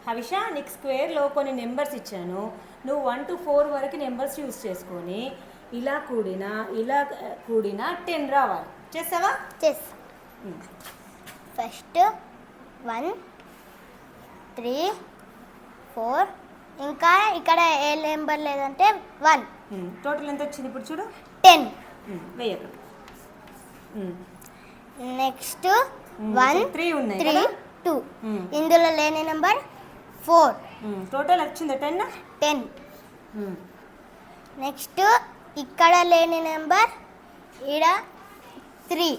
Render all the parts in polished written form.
హవిష నీకు స్క్వేర్లో కొన్ని నెంబర్స్ ఇచ్చాను, నువ్వు 1 to 4 వరకు నెంబర్స్ యూస్ చేసుకొని ఇలా కూడినా 10 రావాలి. చేస్తావా? చేస్తా. ఫస్ట్ 1 3 4 ఇంకా ఇక్కడ ఏ నెంబర్ లేదంటే 1. టోటల్ ఎంత వచ్చింది ఇప్పుడు చూడు? 10. వెయ్యకు. నెక్స్ట్ 1 3 ఉన్నాయి 3 కదా? 2. ఇందులో లేని నెంబర్ 4. టోటల్ వచ్చిందా 10? 10. నెక్స్ట్ ఇక్కడ లేని నెంబర్ ఇక్కడ 3.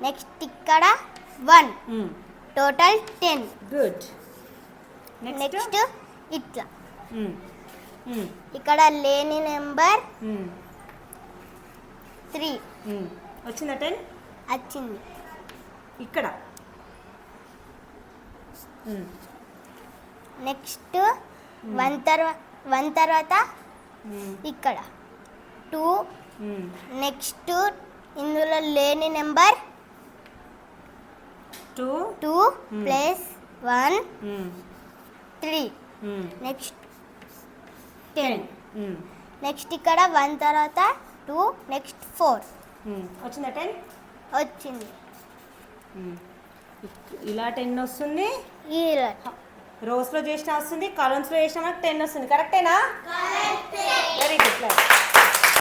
నెక్స్ట్ ఇక్కడ 1. టోటల్ 10. గుడ్. నెక్స్ట్ ఇట్లా ఇక్కడ లేని నెంబర్ 3. వచ్చిందా 10? వచ్చింది. ఇక్కడ నెక్స్ట్ 1 తర్వాత ఇక్కడ 2. నెక్స్ట్ ఇందులో లేని నెంబర్ 2 ప్లస్ 1 3. నెక్స్ట్ 10. నెక్స్ట్ ఇక్కడ 1 తర్వాత 2 నెక్స్ట్ 4. వచ్చిందా 10? వచ్చింది. ఇలా 10 వస్తుంది, ఇలా రోస్లో చేసిన వస్తుంది, కాలమ్స్లో చేసిన 10 వస్తుంది. కరెక్టేనా? Very good.